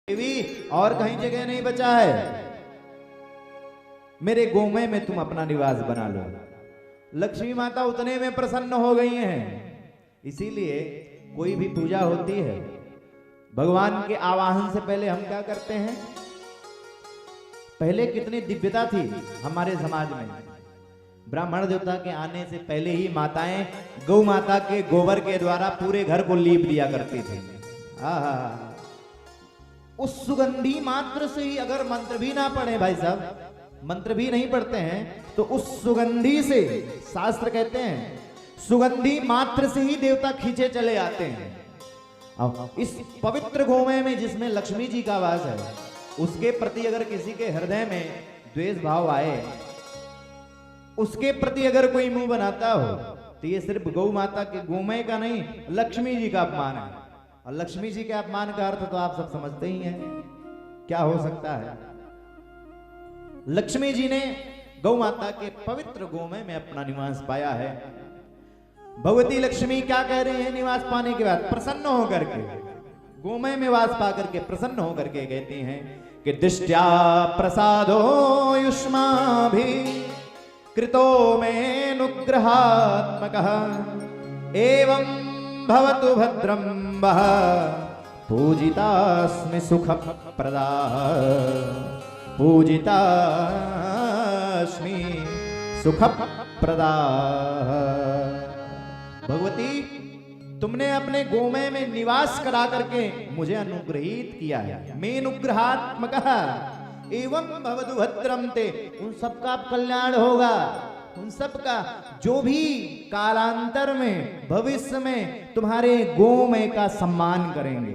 देवी और कहीं जगह नहीं बचा है। मेरे गोमय में तुम अपना निवास बना लो। लक्ष्मी माता उतने में प्रसन्न हो गई हैं। इसीलिए कोई भी पूजा होती है, भगवान के आवाहन से पहले हम क्या करते हैं? पहले कितनी दिव्यता थी हमारे समाज में। ब्राह्मण देवता के आने से पहले ही माताएं गौ माता के गोबर के द्वारा पूरे घर को लीप दिया करती थी। उस सुगंधी मात्र से ही, अगर मंत्र भी ना पढ़े भाई साहब, मंत्र भी नहीं पढ़ते हैं, तो उस सुगंधी से, शास्त्र कहते हैं सुगंधी मात्र से ही देवता खींचे चले आते हैं। अब इस पवित्र गोमय में जिसमें लक्ष्मी जी का वास है, उसके प्रति अगर किसी के हृदय में द्वेष भाव आए, उसके प्रति अगर कोई मुंह बनाता हो, तो ये सिर्फ गौ माता के गोमय का नहीं, लक्ष्मी जी का अपमान है। और लक्ष्मी जी के अपमान का अर्थ तो आप सब समझते ही हैं, क्या हो सकता है। लक्ष्मी जी ने गौ माता के पवित्र गोमय में अपना निवास पाया है। भगवती लक्ष्मी क्या कह रही है निवास पाने के बाद? प्रसन्न होकर के, गोमय में वास पा करके प्रसन्न होकर के कहती हैं कि दिष्ट्या प्रसादो युष्माभि कृतो में नुग्रहात्मकः एवं भवतु भद्रं वः पूजितास्मि सुखप्रदा पूजितास्मि सुखप्रदा। भगवती, तुमने अपने गोमय में निवास करा करके मुझे अनुग्रहित किया है। मैं अनुग्रहात्मकः एवं भवतु भद्रं ते, उन सबका कल्याण होगा, उन सबका जो भी कालांतर में, भविष्य में तुम्हारे गोमय का सम्मान करेंगे,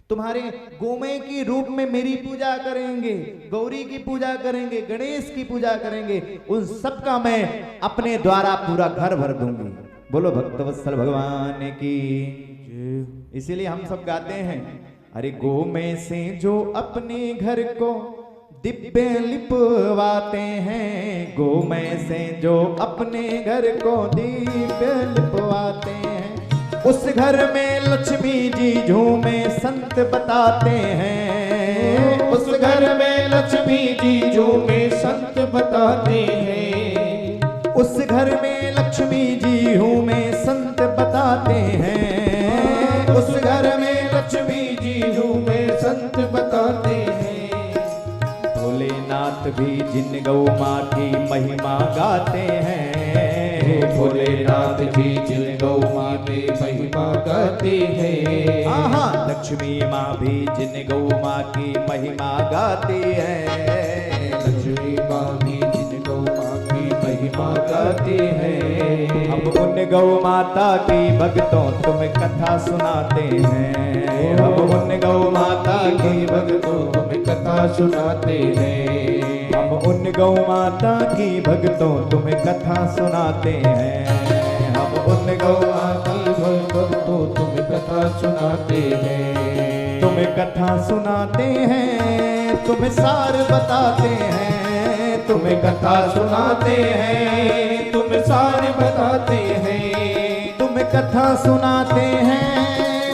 तुम्हारे गोमय की रूप में मेरी पूजा करेंगे, गौरी की पूजा करेंगे, गणेश की पूजा करेंगे, उन सबका मैं अपने द्वारा पूरा घर भर दूंगी। बोलो भक्तवत्सल भगवान की। इसीलिए हम सब गाते हैं, अरे गोमय से जो अपने घर को दिव्य लिपवाते हैं, गोमय से जो अपने घर को दिव्य लिपवाते हैं, उस घर में लक्ष्मी जी झूमे संत बताते हैं, उस घर में लक्ष्मी जी झूमे संत बताते हैं, उस घर में लक्ष्मी जी झूमे संत बताते हैं, उस घर में लक्ष्मी जी झूमे संत बताते हैं। भोलेनाथ भी जिन गौ माँ की महिमा गाते हैं, भोलेनाथ भी जिन गौ माँ की महिमा गाते हैं। हाँ, लक्ष्मी माँ भी जिन गौ माँ की महिमा गाती है, लक्ष्मी माँ भी जिन गौ माँ की महिमा गाती है। हम उन गौ माता की भक्तों तुम्हें कथा सुनाते हैं, हम उन गौ माता की भक्तों तुम्हें कथा सुनाते हैं, हम उन गौ माता की भक्तों तुम्हें कथा सुनाते हैं, हम उन गौ माता की भक्तों तुम्हें कथा सुनाते हैं, तुम्हें कथा सुनाते हैं, तुम्हें सार बताते हैं, तुम्हें कथा सुनाते हैं, तुम्हें सार बताते हैं, तुम्हें कथा सुनाते हैं,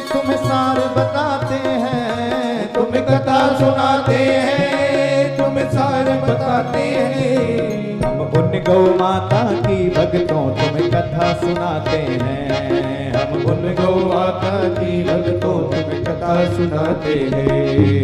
तुम्हें सार बताते हैं, तुम्हें कथा सुनाते हैं, तुम्हें सार बताते हैं। हम उन गौ माता की भक्तों तुम्हें कथा सुनाते हैं, हम उन गौ माता की भक्तों तुम्हें कथा सुनाते हैं।